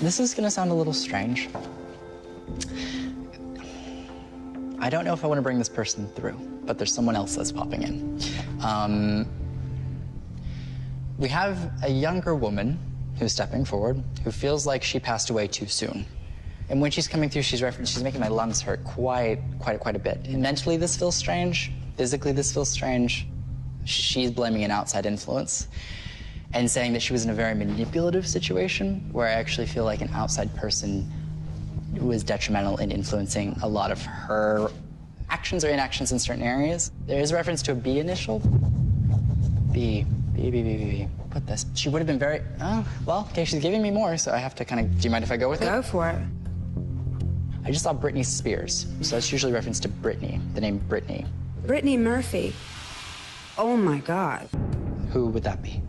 This is gonna sound a little strange. I don't know if I want to bring this person through, but there's someone else that's popping in. We have a younger woman who's stepping forward who feels like she passed away too soon. And when she's coming through, she's making my lungs hurt quite a bit. And mentally, this feels strange. Physically, this feels strange. She's blaming an outside influence and saying that she was in a very manipulative situation where I actually feel like an outside person was detrimental in influencing a lot of her actions or inactions in certain areas. There is a reference to a B initial. B. Put this. She would have been very, well, okay, she's giving me more, so I have to kind of, do you mind if I go with it? Go for it. I just saw Britney Spears, so that's usually reference to Brittany, the name Brittany. Brittany Murphy. Oh my God. Who would that be?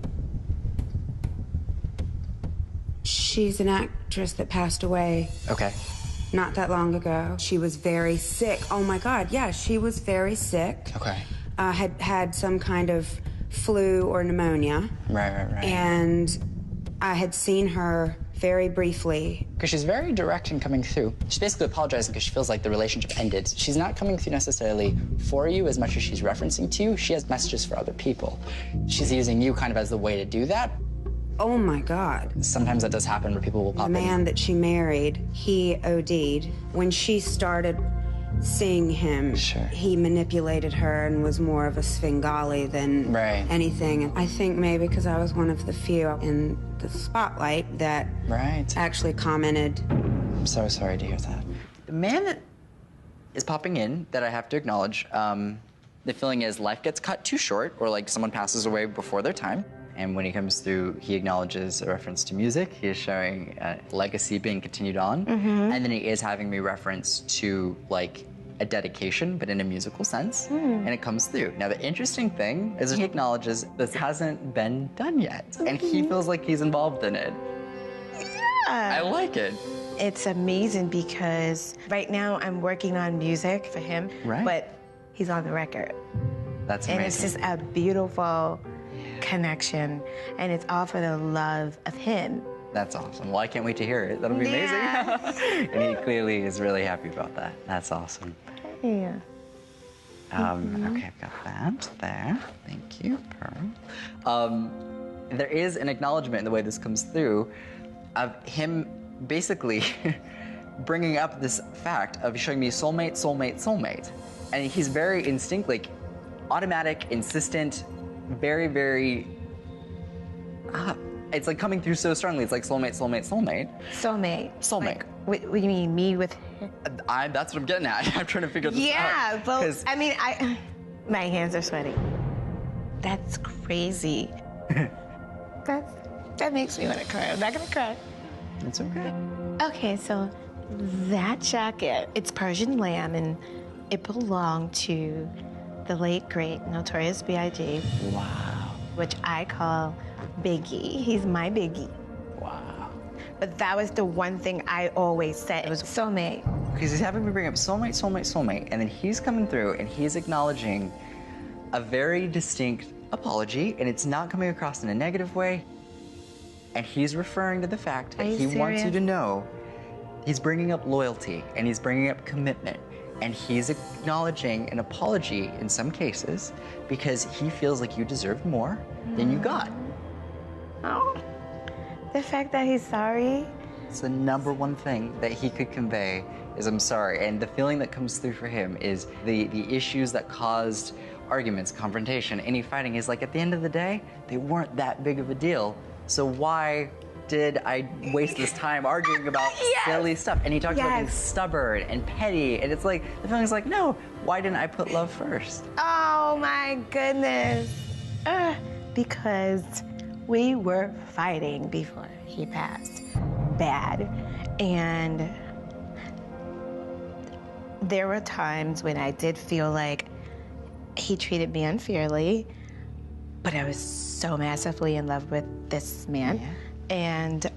She's an actress that passed away. Okay. Not that long ago. She was very sick. Oh my God, yeah, she was very sick. Okay. Had some kind of flu or pneumonia. Right. And I had seen her very briefly. Because she's very direct in coming through. She's basically apologizing because she feels like the relationship ended. She's not coming through necessarily for you as much as she's referencing to you. She has messages for other people. She's using you kind of as the way to do that. Oh my God. Sometimes that does happen where people will pop in. The man that she married, he OD'd. When she started seeing him, sure, he manipulated her and was more of a Svengali than anything. And I think maybe because I was one of the few in the spotlight that actually commented. I'm so sorry to hear that. The man that is popping in that I have to acknowledge, the feeling is life gets cut too short or like someone passes away before their time. And when he comes through, he acknowledges a reference to music. He is showing a legacy being continued on. And then he is having me reference to like a dedication, but in a musical sense. And it comes through. Now, the interesting thing is he acknowledges this hasn't been done yet. And he feels like he's involved in it. Yeah. I like it. It's amazing because right now I'm working on music for him, but he's on the record. That's amazing. And it's just a beautiful connection, and it's all for the love of him. That's awesome. Well, I can't wait to hear it. That'll be amazing. And he clearly is really happy about that. That's awesome. Yeah. Okay, I've got that there. Thank you, Pearl. There is an acknowledgement in the way this comes through of him basically bringing up this fact of showing me soulmate, soulmate, soulmate. And he's very instinct, like automatic, insistent, very, it's like coming through so strongly. It's like soulmate, soulmate, soulmate. Soulmate. Soulmate. Like, what do you mean, me with him? That's what I'm getting at. I'm trying to figure this out. Yeah, but I mean, my hands are sweaty. That's crazy. that makes me want to cry. I'm not gonna cry. It's okay. Okay, so that jacket, it's Persian lamb, and it belonged to the late, great, Notorious B.I.G. Wow. Which I call Biggie. He's my Biggie. Wow. But that was the one thing I always said. It was soulmate. Because he's having me bring up soulmate, soulmate, soulmate, and then he's coming through and he's acknowledging a very distinct apology, and it's not coming across in a negative way. And he's referring to the fact that he wants you to know he's bringing up loyalty and he's bringing up commitment. And he's acknowledging an apology in some cases because he feels like you deserved more than you got. Oh, the fact that he's sorry? It's the #1 thing that he could convey is I'm sorry. And the feeling that comes through for him is the issues that caused arguments, confrontation, any fighting is like at the end of the day, they weren't that big of a deal. So why did I waste this time arguing about silly stuff? And he talks about being stubborn and petty, and it's like, the feeling's like, no, why didn't I put love first? Oh my goodness. Because we were fighting before he passed. Bad. And there were times when I did feel like he treated me unfairly, but I was so massively in love with this man. Yeah. And,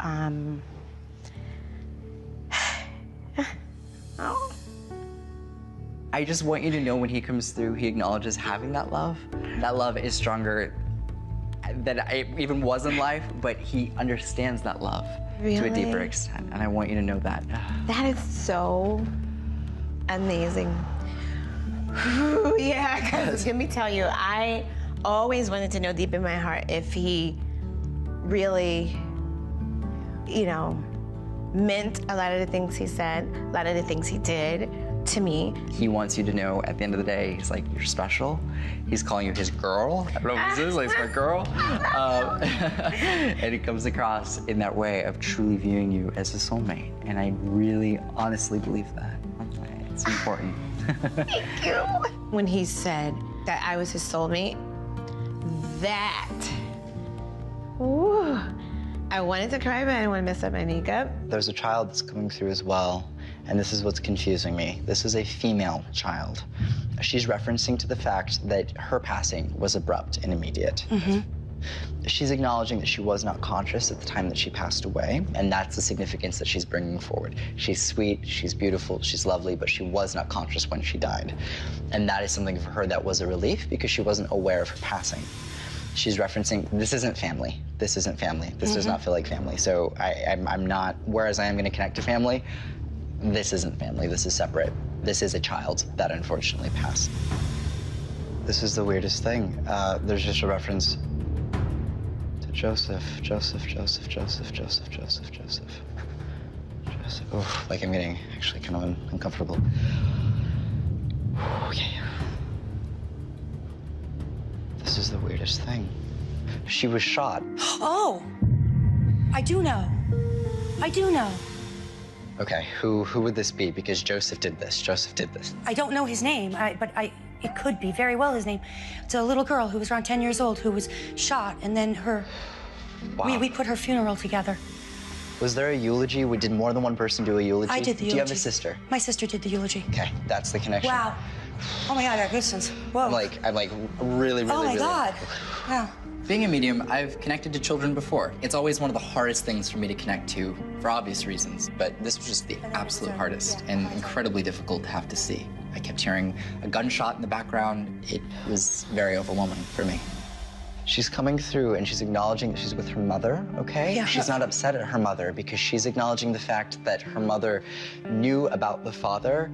I just want you to know when he comes through, he acknowledges having that love. That love is stronger than I even was in life, but he understands that love to a deeper extent, and I want you to know that. That is so amazing. Yeah, because let me tell you, I always wanted to know deep in my heart if he really, you know, meant a lot of the things he said, a lot of the things he did to me. He wants you to know at the end of the day, he's like, you're special. He's calling you his girl. I don't know what this is, like, my girl. And he comes across in that way of truly viewing you as a soulmate. And I really, honestly believe that. It's important. Thank you. When he said that I was his soulmate, that, ooh, I wanted to cry, but I didn't want to mess up my makeup. There's a child that's coming through as well, and this is what's confusing me. This is a female child. She's referencing to the fact that her passing was abrupt and immediate. She's acknowledging that she was not conscious at the time that she passed away, and that's the significance that she's bringing forward. She's sweet, she's beautiful, she's lovely, but she was not conscious when she died. And that is something for her that was a relief because she wasn't aware of her passing. She's referencing, this isn't family. This isn't family. This does not feel like family. So I'm not, whereas I am gonna connect to family, this isn't family, this is separate. This is a child that unfortunately passed. This is the weirdest thing. There's just a reference to Joseph. Oh, like I'm getting actually kind of uncomfortable. Okay. This is the weirdest thing. She was shot. Oh, I do know. I do know. Okay, who would this be? Because Joseph did this. I don't know his name, but it could be very well his name. It's a little girl who was around 10 years old who was shot, and then her... Wow. We put her funeral together. Was there a eulogy? Did more than one person do a eulogy? I did the eulogy. Do you have a sister? My sister did the eulogy. Okay, that's the connection. Wow. Oh my God, I got goosebumps. Whoa. I'm like really. Oh my God. Wow. Being a medium, I've connected to children before. It's always one of the hardest things for me to connect to for obvious reasons, but this was just the absolute hardest and incredibly difficult to have to see. I kept hearing a gunshot in the background. It was very overwhelming for me. She's coming through and she's acknowledging that she's with her mother, okay? Yeah. She's not upset at her mother because she's acknowledging the fact that her mother knew about the father,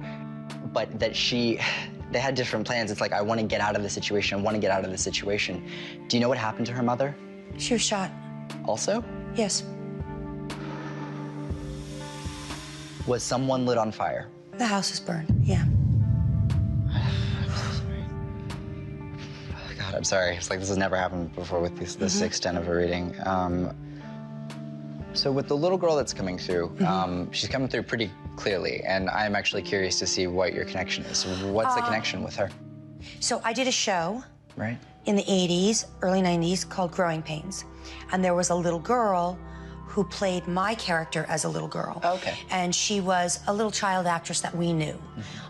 but that they had different plans. It's like, I want to get out of the situation. Do you know what happened to her mother? She was shot. Also? Yes. Was someone lit on fire? The house is burned, yeah. God, I'm sorry. It's like this has never happened before with this extent of a reading. So with the little girl that's coming through, she's coming through pretty clearly, and I'm actually curious to see what your connection is. So what's the connection with her? So I did a show right in the 80s, early 90s called Growing Pains. And there was a little girl who played my character as a little girl. Okay. And she was a little child actress that we knew.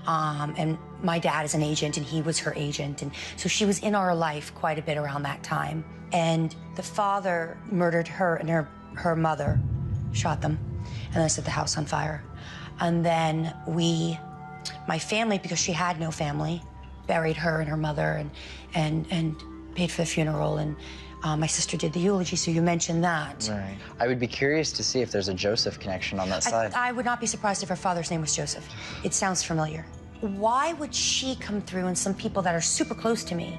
And my dad is an agent, and he was her agent. And so she was in our life quite a bit around that time. And the father murdered her and her mother, shot them, and then set the house on fire. And then my family, because she had no family, buried her and her mother and paid for the funeral. And my sister did the eulogy, so you mentioned that. Right. I would be curious to see if there's a Joseph connection on that side. I would not be surprised if her father's name was Joseph. It sounds familiar. Why would she come through and some people that are super close to me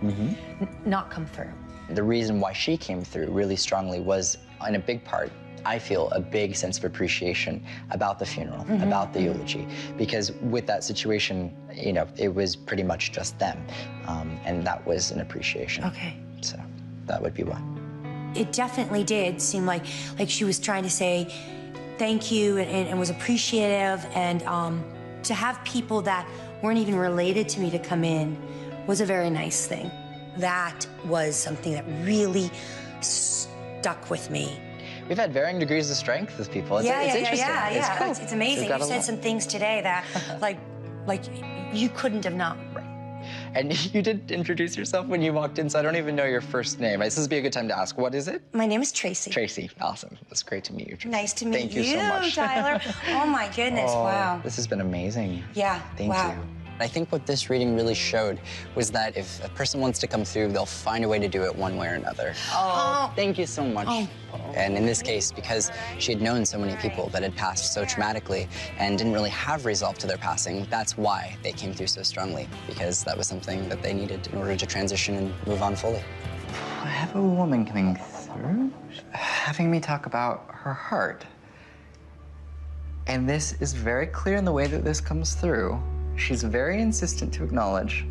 not come through? The reason why she came through really strongly was, in a big part, I feel a big sense of appreciation about the funeral, about the eulogy, because with that situation, you know, it was pretty much just them, and that was an appreciation. Okay. So that would be why. It definitely did seem like she was trying to say thank you and was appreciative, and to have people that weren't even related to me to come in was a very nice thing. That was something that really stuck with me. We've had varying degrees of strength with people. It's interesting. Yeah. Cool. It's amazing. You said some things today that, like you couldn't have known. Right. And you did introduce yourself when you walked in, so I don't even know your first name. This would be a good time to ask. What is it? My name is Tracey. Tracey. Awesome. It's great to meet you, Tracey. Nice to meet you so much. Tyler. Oh, my goodness. Wow. This has been amazing. Yeah. Thank you. I think what this reading really showed was that if a person wants to come through, they'll find a way to do it one way or another. Oh, thank you so much. Oh. And in this case, because she had known so many people that had passed so traumatically and didn't really have resolve to their passing, that's why they came through so strongly, because that was something that they needed in order to transition and move on fully. I have a woman coming through, having me talk about her heart. And this is very clear in the way that this comes through. She's very insistent to acknowledge,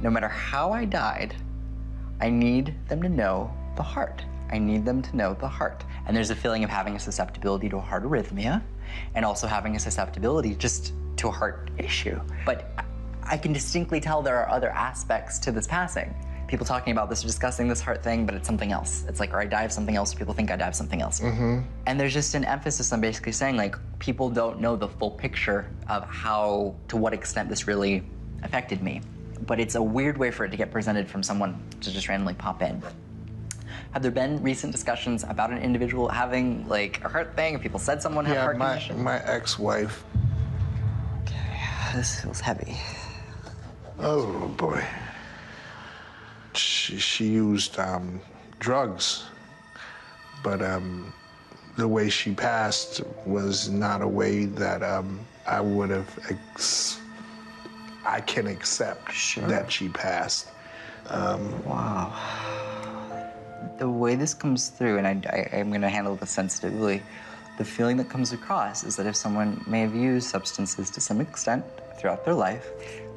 no matter how I died, I need them to know the heart. I need them to know the heart. And there's a feeling of having a susceptibility to a heart arrhythmia and also having a susceptibility just to a heart issue. But I can distinctly tell there are other aspects to this passing. People talking about this or discussing this heart thing, but it's something else. It's like, or I die of something else, or people think I die of something else. Mm-hmm. And there's just an emphasis on basically saying, like, people don't know the full picture of how, to what extent this really affected me. But it's a weird way for it to get presented from someone to just randomly pop in. Have there been recent discussions about an individual having, like, a heart thing? Have people said someone had a heart condition? My ex-wife. Okay, this feels heavy. Oh, boy. She used drugs, but the way she passed was not a way that I would have I can accept that she passed. Wow. The way this comes through, and I'm going to handle this sensitively, the feeling that comes across is that if someone may have used substances to some extent throughout their life,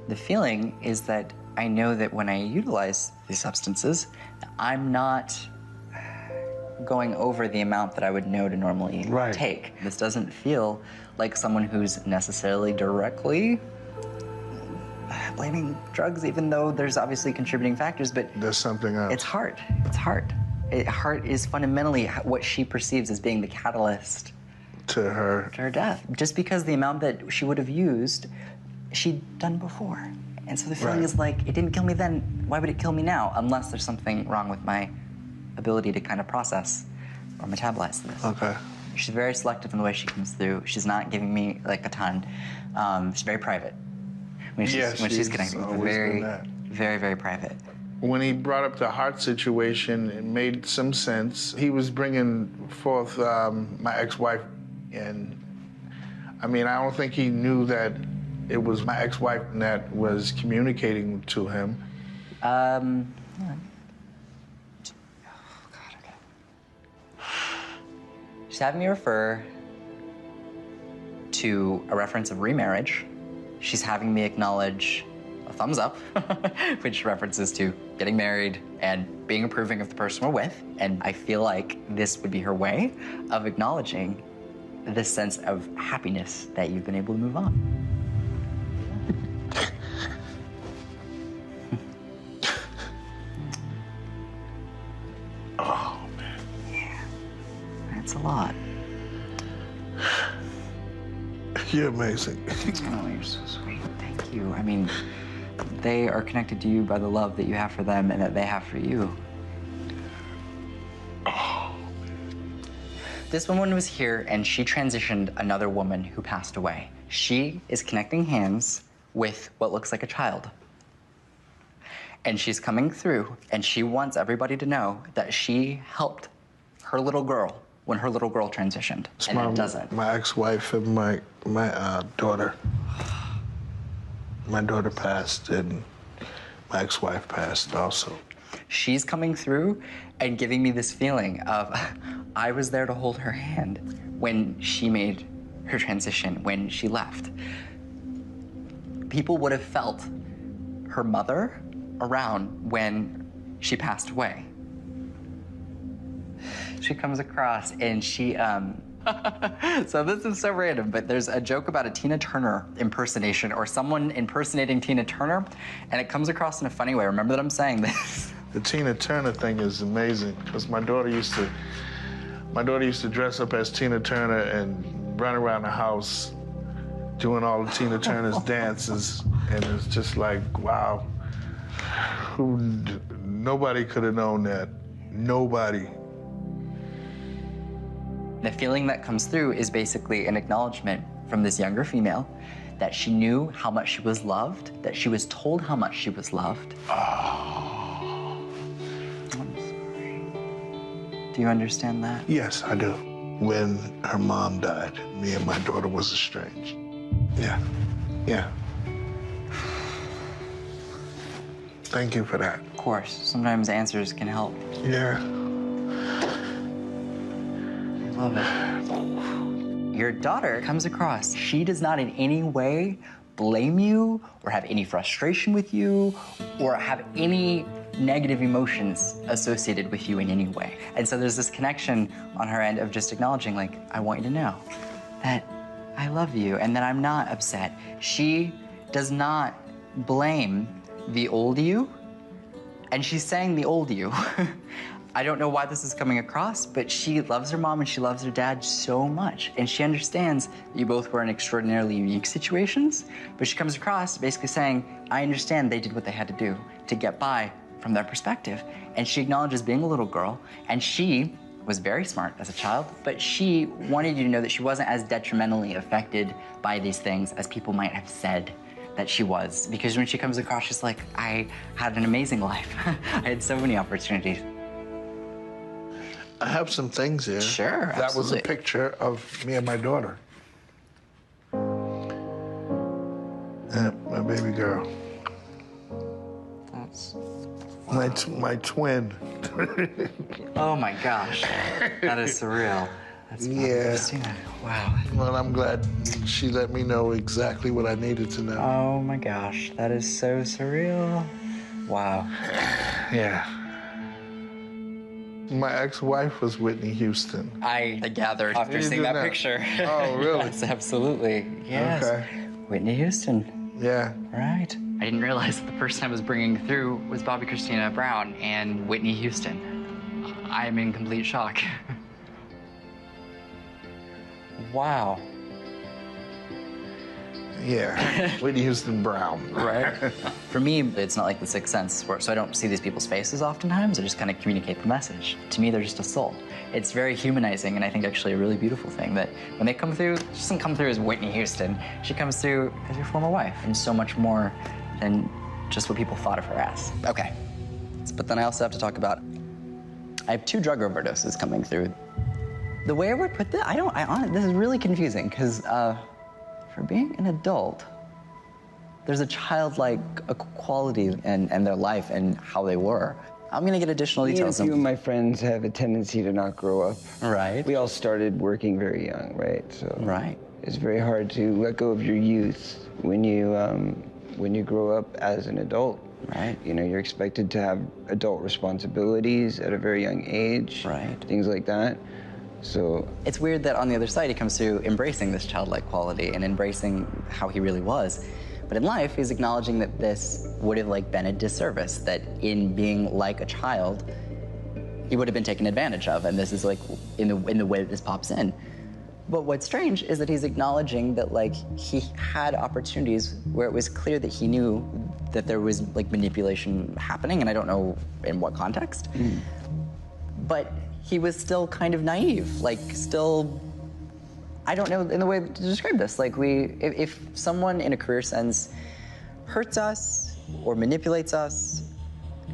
the feeling is that I know that when I utilize these substances, I'm not going over the amount that I would know to normally take. This doesn't feel like someone who's necessarily directly blaming drugs, even though there's obviously contributing factors, but there's something else. It's heart. It's heart. Heart is fundamentally what she perceives as being the catalyst to her death. Just because the amount that she would have used, she'd done before. And so the feeling is like, it didn't kill me then, why would it kill me now? Unless there's something wrong with my ability to kind of process or metabolize this. Okay. She's very selective in the way she comes through. She's not giving me like a ton. She's very private. When she's connecting, very, very, very private. When he brought up the heart situation, it made some sense. He was bringing forth my ex-wife, and I mean, I don't think he knew that it was my ex-wife that was communicating to him. She's having me refer to a reference of remarriage. She's having me acknowledge a thumbs up, which references to getting married and being approving of the person we're with. And I feel like this would be her way of acknowledging this sense of happiness that you've been able to move on. Oh, man. Yeah. That's a lot. You're amazing. Oh, you're so sweet. Thank you. I mean, they are connected to you by the love that you have for them and that they have for you. Oh. This woman was here and she transitioned another woman who passed away. She is connecting hands with what looks like a child. And she's coming through and she wants everybody to know that she helped her little girl when her little girl transitioned. And it doesn't. My ex-wife and my daughter. My daughter passed and my ex-wife passed also. She's coming through and giving me this feeling of I was there to hold her hand when she made her transition, when she left. People would have felt her mother around when she passed away. She comes across and she, so this is so random, but there's a joke about a Tina Turner impersonation or someone impersonating Tina Turner, and it comes across in a funny way. Remember that I'm saying this. The Tina Turner thing is amazing because my daughter used to dress up as Tina Turner and run around the house doing all of Tina Turner's dances, and it's just like, wow, nobody could have known that. Nobody. The feeling that comes through is basically an acknowledgement from this younger female that she knew how much she was loved, that she was told how much she was loved. Oh. I'm sorry. Do you understand that? Yes, I do. When her mom died, me and my daughter was estranged. Yeah. Yeah. Thank you for that. Of course. Sometimes answers can help. Yeah. I love it. Your daughter comes across. She does not in any way blame you or have any frustration with you or have any negative emotions associated with you in any way. And so there's this connection on her end of just acknowledging, like, I want you to know that I love you and that I'm not upset. She does not blame the old you, and she's saying the old you. I don't know why this is coming across, but she loves her mom and she loves her dad so much. And she understands that you both were in extraordinarily unique situations, but she comes across basically saying, I understand they did what they had to do to get by from their perspective. And she acknowledges being a little girl, and she was very smart as a child, but she wanted you to know that she wasn't as detrimentally affected by these things as people might have said that she was. Because when she comes across, she's like, I had an amazing life. I had so many opportunities. I have some things here. Sure, That was a absolutely. picture of me and my daughter. And my baby girl. That's... My twin. Oh my gosh, that is surreal. That's Yeah. Christina. Wow. Well, I'm glad she let me know exactly what I needed to know. Oh my gosh, that is so surreal. Wow. Yeah. My ex-wife was Whitney Houston. I gathered after You seeing did that not. picture. Oh, really? Yes, absolutely. Yes. Okay. Whitney Houston. Yeah. Right. I didn't realize that the person I was bringing through was Bobby Christina Brown and Whitney Houston. I'm in complete shock. Wow. Yeah. Whitney Houston Brown. Right? For me, it's not like the Sixth Sense, so I don't see these people's faces oftentimes. I just kind of communicate the message. To me, they're just a soul. It's very humanizing, and I think actually a really beautiful thing that when they come through, she doesn't come through as Whitney Houston. She comes through as your former wife, and so much more than just what people thought of her as. Okay. But then I also have to talk about, I have 2 drug overdoses coming through. The way I would put this, this is really confusing, because for being an adult, there's a childlike quality in their life and how they were. I'm gonna get additional details. A few of my friends have a tendency to not grow up. Right. We all started working very young, right? So right. It's very hard to let go of your youth when you grow up as an adult. Right. You know, you're expected to have adult responsibilities at a very young age. Right. Things like that. So it's weird that on the other side he comes through embracing this childlike quality and embracing how he really was. But in life, he's acknowledging that this would have been a disservice, that in being like a child, he would have been taken advantage of, and this is in the way that this pops in. But what's strange is that he's acknowledging that he had opportunities where it was clear that he knew that there was manipulation happening, and I don't know in what context. But he was still kind of naive, still, I don't know in the way to describe this. If someone in a career sense hurts us or manipulates us,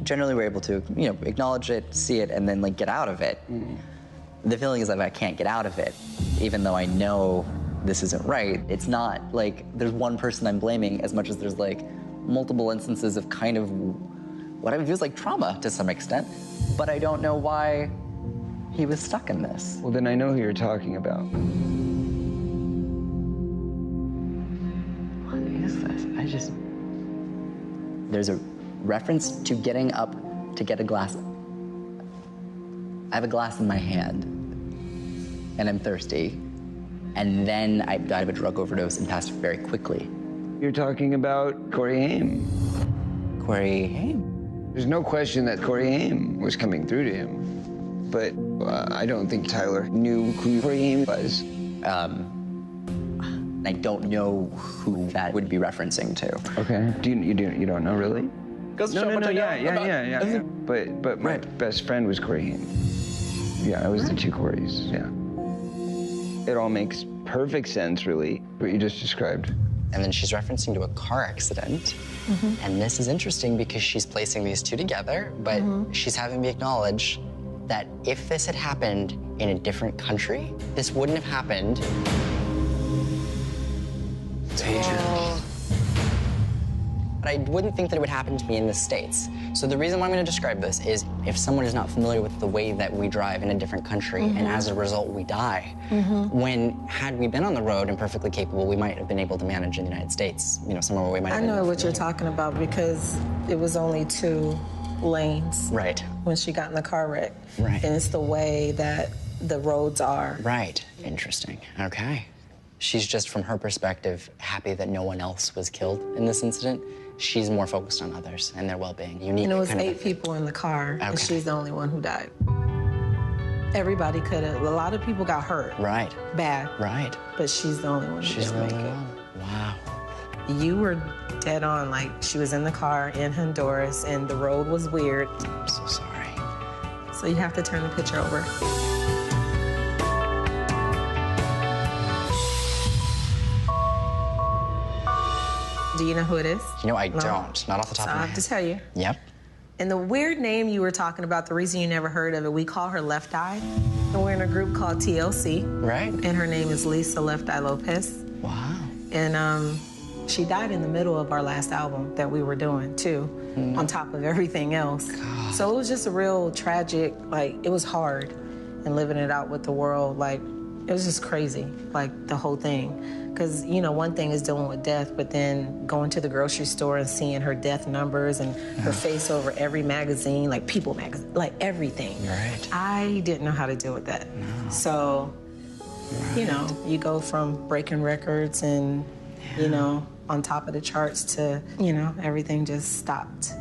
generally we're able to, acknowledge it, see it, and then get out of it. The feeling is that I can't get out of it, even though I know this isn't right. It's not there's one person I'm blaming as much as there's multiple instances of kind of what I feels like trauma to some extent, but I don't know why he was stuck in this. Well, then I know who you're talking about. What is this? There's a reference to getting up to get a glass. I have a glass in my hand, and I'm thirsty, and then I died of a drug overdose and passed very quickly. You're talking about Corey Haim. Corey Haim? There's no question that Corey Haim was coming through to him. But I don't think Tyler knew who Corey Haim was. I don't know who that would be referencing to. Okay. You don't know, really? Yeah. But my best friend was Corey Haim. Yeah, it was the 2 Coreys, yeah. It all makes perfect sense, really, what you just described. And then she's referencing to a car accident. And this is interesting because she's placing these two together, but she's having me acknowledge that if this had happened in a different country, this wouldn't have happened. But I wouldn't think that it would happen to me in the States. So the reason why I'm going to describe this is if someone is not familiar with the way that we drive in a different country, and as a result we die, had we been on the road and perfectly capable, we might have been able to manage in the United States, you know, somewhere where we might have been. I know what you're talking about because it was only 2 lanes. Right. When she got in the car wreck. Right. And it's the way that the roads are. Right. Interesting. Okay. She's just, from her perspective, happy that no one else was killed in this incident. She's more focused on others and their well-being. Unique. And it was 8 people in the car, and she's the only one who died. Everybody could have. A lot of people got hurt. Right. Bad. Right. But she's the only one who didn't make it. Wow. You were dead on. Like, she was in the car in Honduras, and the road was weird. I'm so sorry. So you have to turn the picture over. Do you know who it is? You know, I don't. Not off the top of my head. I have to tell you. Yep. And the weird name you were talking about, the reason you never heard of it, we call her Left Eye. And we're in a group called TLC. Right. And her name is Lisa Left Eye Lopez. Wow. And she died in the middle of our last album that we were doing, too, on top of everything else. God. So it was just a real tragic, like, it was hard. And living it out with the world, like, it was just crazy, like, the whole thing. Because, you know, one thing is dealing with death, but then going to the grocery store and seeing her death numbers and her face over every magazine, like People magazine, like everything. Right. I didn't know how to deal with that. No. So, you know, you go from breaking records and, you know, on top of the charts to, you know, everything just stopped.